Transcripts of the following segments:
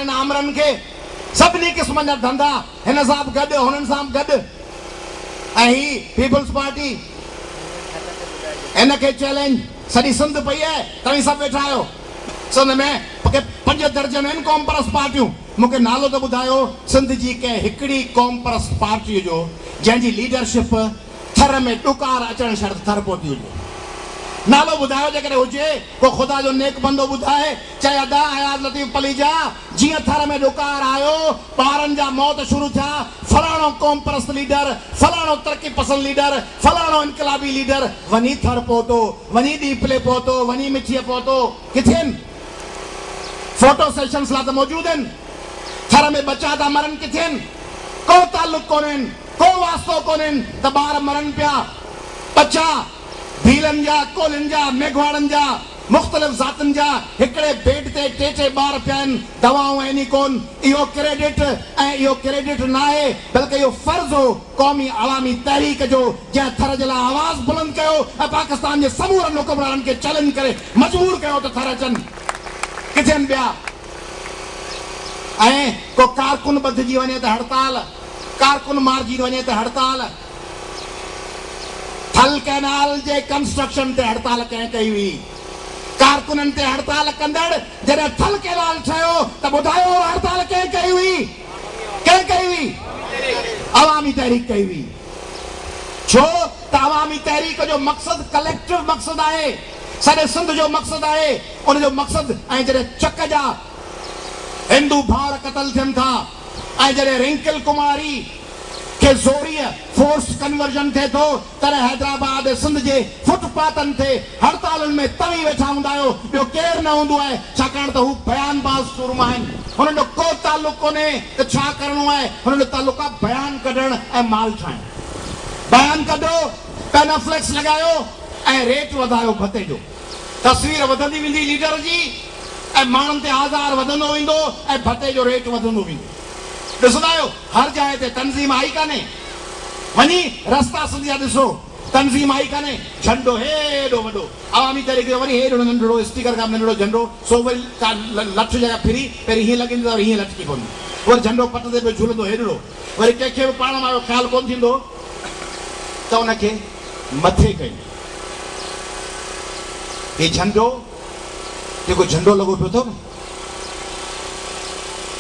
इन आमरन के सभिनी क़िस्मनि जा धंधा हिन सां गॾु हुननि सां गॾु ऐं ही पीपल्स पार्टी इनखे चैलेंज सॼी सिंध पई आहे तव्हीं सभु वेठा आहियो सिंध में 5 दर्जन आहिनि क़ौम परस्त पार्टियूं मूंखे नालो त ॿुधायो सिंध जी कंहिं हिकिड़ी क़ौम परस्त पार्टीअ जो जंहिंजी लीडरशिप थर में ॾुकार अचण शर्त थर पहुती हुजे नालो ॿुधायो जेकॾहिं हुजे को ख़ुदा जो नेक बंदो ॿुधाए चए अदा आयात लतीफ़ पलीजा जीअं थर में ॾुकार आयो ॿारनि जा मौत शुरू थिया फलाणो क़ौम परस्त लीडर फलाणो तरक़ी पसंद लीडर फलाणो इनकलाबी लीडर वञी थर पहुतो वञी डीपले पहुतो वञी मिठीअ पहुतो किथे आहिनि फोटो सेशन्स लाइ त मौजूद आहिनि थर में बचा था मरनि किथे आहिनि को ताल्लुक कोन्हनि को वास्तो कोन्हनि त ॿार मरनि पिया बचा भीलनि जा कोलनि जा मेघवाड़नि जा मुख़्तलिफ़ ज़ातनि जा हिकिड़े बेड ते टे ॿार पिया आहिनि दवाऊं आहिनि कोन इहो क्रेडिट ऐं इहो क्रेडिट न आहे बल्कि इहो फ़र्ज़ु हो क़ौमी अवामी तहरीक जो जंहिं थर जे लाइ आवाज़ बुलंद कयो ऐं पाकिस्तान जे समूरनि हुकुमराननि खे चैलेंज करे मजबूर कयो त थर अचनि किथे आहिनि ॿिया ऐं को कारकुन ॿधिजी वञे त हड़ताल कारकुन मारिजी वञे त हड़ताल थल कैनाल जे कंस्ट्रक्शन ते हड़ताल कंहिं कई हुई कारकुननि ते हड़ताल कंदड़ जॾहिं थल कैनाल ठहियो त ॿुधायो हड़ताल कंहिं कई हुई अवामी तहरीक कई हुई छो त अवामी तहरीक जो मक़सदु कलेक्टिव मक़सदु आहे सॼे सिंध जो मक़सदु आहे उन जो मक़सदु ऐं जॾहिं चक जा हिंदू भाउर क़तल थियनि था ऐं जॾहिं रिंकल कुमारी के ज़ोरीअ फोर्स कन्वर्जन थिए थो तॾहिं हैदराबाद सिंध जे फुटपाथनि ते हड़तालुनि में तव्हीं वेठा हूंदा आहियो ॿियो केरु न हूंदो आहे छाकाणि त हू बयानबाज़ सुरमा आहिनि हुननि जो को ताल्लुक कोन्हे त छा करिणो आहे हुननि जो ताल्लुक आहे बयान कढणु ऐं माल ठाहिणु बयान कढो पेनाफ्लेक्स लॻायो ऐं रेट वधायो भते जो तस्वीर वधंदी वेंदी लीडर जी ऐं माण्हुनि ते आज़ार वधंदो वेंदो ऐं भते जो रेट वधंदो वेंदो ॾिसंदा आहियो हर जाइ ते तंज़ीम आई कान्हे वञी रस्ता सिंध जा ॾिसो तंज़ीम आई कान्हे झंडो हेॾो वॾो अवामी तहरीक जो वरी हेॾो नंढड़ो स्टीकर खां नंढड़ो झंडो सो वरी लठ जॻह फिरी पहिरीं हीअं लॻंदी वरी हीअं लटकी पवंदी वरी झंडो पट ते पियो झूलंदो हेॾो वरी कंहिंखे बि पाण मां ख़्यालु कोन थींदो त उनखे मथे कयूं हे झंडो जेको झंडो लॻो पियो अथव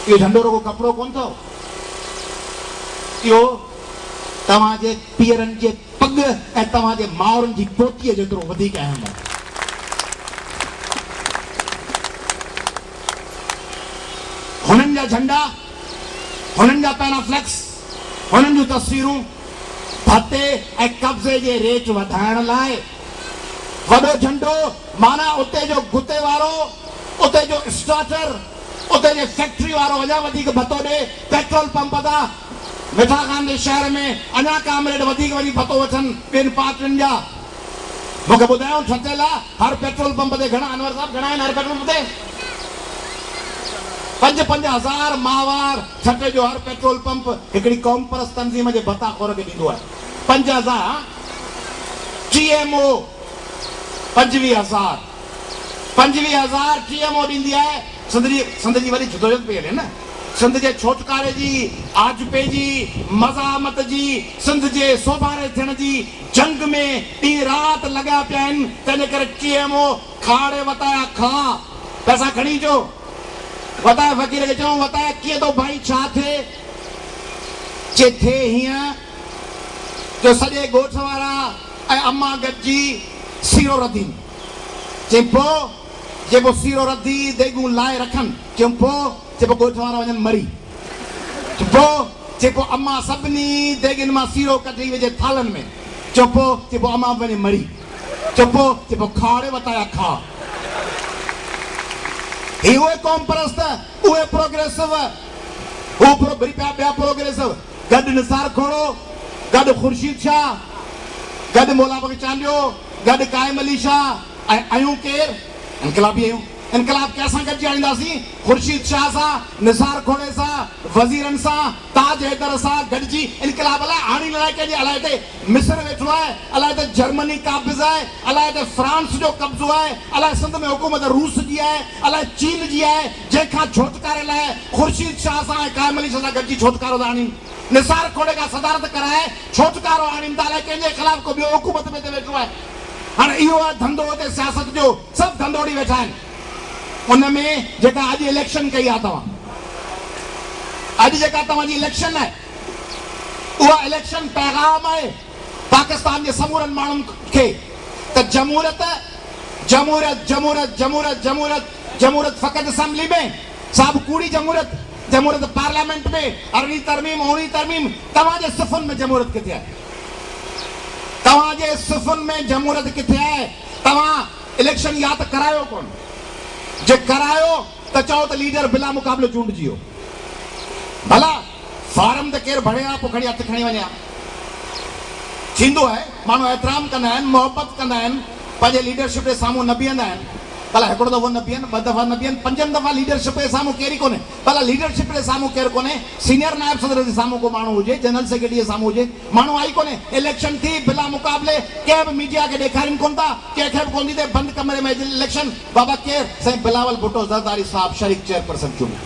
इहो झंडो रुगो कपिड़ो कोन अथव इहो तव्हांजे पीअरनि जे पग ऐं तव्हांजे माउरनि जी पोतीअ जेतिरो वधीक अहम आहे हुननि जा झंडा हुननि जा पेनाफ्लेक्स हुननि जूं तस्वीरूं भते ऐं कब्ज़े जे रेट वधाइण लाइ वॾो झंडो माना उते जो गुते वारो उते जो स्टार्टर उते जे फैक्ट्री वारो अञा वधीक भतो ॾे पेट्रोल पंप था मिठा खान जे शहर में अञा कामरेड वधीक वरी भतो वठनि ॿिनि पार्टियुनि जा मूंखे ॿुधायो ठथियल आहे हर पेट्रोल पंप ते घणा अनवर साहब घणा आहिनि हर पेट्रोल पंप ते 5,000 माहवार छठे जो हर पेट्रोल पंप हिकिड़ी क़ौम परस्त तंज़ीम जे भताखोर खे ॾींदो आहे 5,000 TMO 25,000 TMO ॾींदी आहे सिंध जी वरी जुदोजहद पई हले न सिंध जे छोटकारे जी आजपे जी मज़ामत जी सिंध जे सोभारे थियण जी जंग में ॾींहुं राति लॻा पिया आहिनि तंहिंजे करे TMO खाड़े वताया खा पैसा खणी अचो वताए फ़क़ीर खे चऊं वताए कीअं थो भाई छा थिए जे थिए हीअं जो सॼे ॻोठ वारा ऐं अम्मा गॾिजी सीरो रधी जे पोइ सीरो रधी देगूं लाइ रखनि चयूं पोइ ॻोठ वारा वञनि मरी पोइ अम्मा सभिनी देगुनि मां सीरो कढी विझे थालनि में पोइ अम्मा वञे मरी पोइ खाड़े वताया खा ही उहे क़ौम परस्त उहे प्रोग्रेसिव ॿिया प्रोग्रेसिव गॾु निसार खोड़ो गॾु ख़ुर्शीद शाह गॾु मौला बख्श चांडियो गॾु कायम अली शाह ऐं आहियूं केरु इनकलाबी आहियूं इनकलाब कंहिंसां गॾिजी आणींदासीं? ख़ुर्शीद शाह सां, निसार खोड़े सां, वज़ीरनि सां, ताज हैदर सां गॾिजी इनकलाब। अलाए हाणे अलाए कंहिंजे, अलाए हिते मिस्र वेठो आहे, अलाए हिते जर्मनी काबिज़ आहे, अलाए हिते फ्रांस जो कब्ज़ो आहे, अलाए सिंध में हुकूमत रूस जी आहे, अलाए चीन जी आहे, जंहिंखां छुटकारे लाइ ख़ुर्शीद शाह सां ऐं कायम अली शाह सां गॾिजी छुटकारो था आणीनि। निसार खोड़े खां सदारत कराए छुटकारो आणीनि था, अलाए कंहिंजे ख़िलाफ़ को ॿियो हुकूमत में वेठो आहे। हाणे इहो आहे धंधो हिते सियासत जो, सभु धंधोड़ी वेठा आहिनि। उन में जेका अॼु इलेक्शन कई आहे तव्हां, अॼु जेका तव्हांजी इलेक्शन आहे, उहा इलेक्शन पैगाम आहे पाकिस्तान जे समूरनि माण्हुनि खे त जमहूरियत जमहूरियत जमहूरियत जमहूरियत जमहूरियत जमहूरियत फ़क़ति असेंबली में, साहब कूड़ी जमहूरियत, जमहूरियत पार्लियामेंट में, 8वीं तरमीम 19वीं तरमीम। तव्हांजे सिफ़ुनि में जमहूरियत किथे आहे? तव्हांजे सिफ़ुनि में जमहूरियत किथे आहे? तव्हां इलेक्शन या त करायो कोन, जे करायो त चओ त लीडर बिला मुक़ाबिलो चूंडिजी वियो। भला फार्म त केरु भरे आहे, पोइ खणी हथु खणी वञे। थींदो आहे, माण्हू एतिराम कंदा आहिनि, मोहबत कंदा आहिनि, पंहिंजे लीडरशिप जे साम्हूं न बीहंदा आहिनि। भला हिकिड़ो दफ़ो न बीहनि, ॿ दफ़ा न बीहनि, 5 दफ़ा लीडरशिप जे साम्हूं केरु ई कोन्हे। भला लीडरशिप जे साम्हूं केरु कोन्हे, सीनियर नायब सदर जे साम्हूं को माण्हू हुजे, जनरल सेक्रेटरी जे साम्हूं हुजे, माण्हू आई कोन्हे। इलेक्शन थी बिला मुक़ाबले, कंहिं बि मीडिया खे ॾेखारीनि कोन था, कंहिंखे बि कोन थी थिए, बंदि कमरे में इलेक्शन। बाबा केरु? साईं बिलावल भुट्टो ज़रदारी साहब शरीक चेयरपर्सन चूंडियो,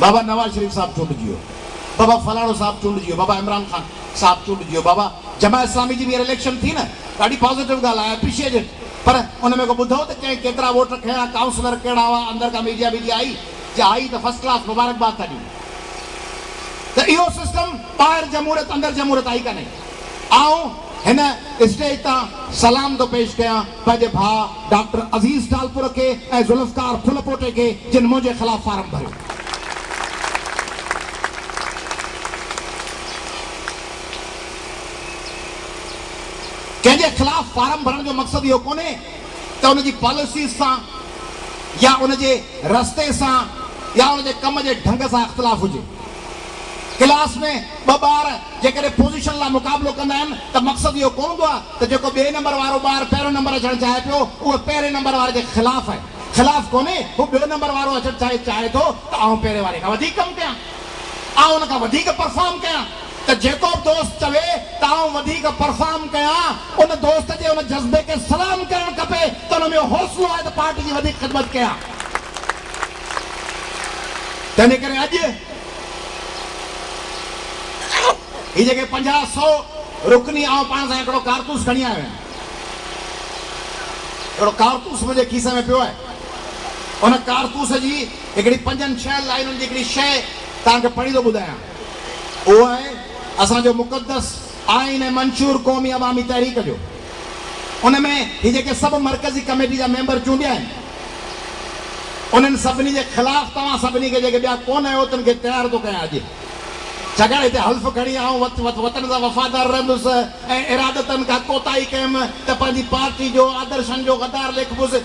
बाबा नवाज़ शरीफ़ साहब चूंडिजी वियो, बाबा फलाणो साहब चूंडिजी वियो, बाबा इमरान खान साहब चूंडिजी वियो, बाबा जमा इस्लामी जी बि इलेक्शन थी न, ॾाढी पॉज़िटिव ॻाल्हि आहे, एप्रिशिएटेड। पर उन में को ॿुधो त कंहिं केतिरा वोट खया, काउंसलर कहिड़ा हुआ, अंदरि का मीडिया मीडिया आई, जे आई त फर्स्ट क्लास मुबारकबाद था ॾियूं। त इहो सिस्टम ॿाहिरि जमहूरियत, अंदरि जमहूरियत आई कान्हे। आऊं हिन स्टेज तां सलाम थो पेश कयां पंहिंजे भाउ डॉक्टर अज़ीज़ टालपुर खे ऐं ज़ुल्फ़कार फुलपोटे खे, जिन मुंहिंजे ख़िलाफ़ फार्म भरियो। कंहिंजे ख़िलाफ़ फार्म भरण जो मक़सदु इहो कोन्हे त उनजी पॉलिसीज़ सां या उनजे रस्ते सां या उनजे कम जे ढंग सां इख़्तिलाफ़ हुजे। क्लास में 2 ॿार जेकॾहिं पोज़ीशन लाइ मुक़ाबिलो कंदा आहिनि त मक़सदु इहो कोन हूंदो आहे त जेको 2 नंबर वारो ॿारु पहिरियों नंबर अचणु चाहे पियो, उहो पहिरें नंबर वारे जे ख़िलाफ़ आहे। ख़िलाफ़ कोन्हे, हू 2 नंबर वारो अचणु चाहे थो त आउं पहिरें वारे खां वधीक कमु कयां, आउं उन खां वधीक परफॉर्म कयां। त जेको बि दोस्त चवे त आउं वधीक परफॉर्म कयां, उन दोस्त जे उन जज़्बे खे सलाम करणु खपे त उन में हौसलो आहे त पार्टी जी वधीक ख़िदमत कयां। तंहिंजे करे अॼु ही जेके 50-100 रुकनी आउं पाण सां हिकिड़ो कारतूस खणी आयो आहियां, हिकिड़ो कारतूस मुंहिंजे खीसे में पियो आहे। उन कारतूस जी हिकिड़ी 5-6 लाइनुनि जी हिकिड़ी शइ तव्हांखे पढ़ी थो ॿुधायां। उहो आहे असांजो मुक़दस आइन ऐं मंशूर क़ौमी अवामी तहरीक जो। उन में ही जेके सभु मरकज़ी कमेटी जा मेंबर चूंडिया आहिनि, उन्हनि सभिनी जे ख़िलाफ़ तव्हां सभिनी खे जेके ॿिया कोन आहियो उन्हनि खे तयारु थो कयां अॼु। छाकाणि हिते हल्फ़ खणी आऊं वतन सां वफ़ादार रहंदुसि ऐं इरादतनि खां कोताही कयमि त पंहिंजी पार्टी जो आदर्शनि जो गदार लिखबुसि।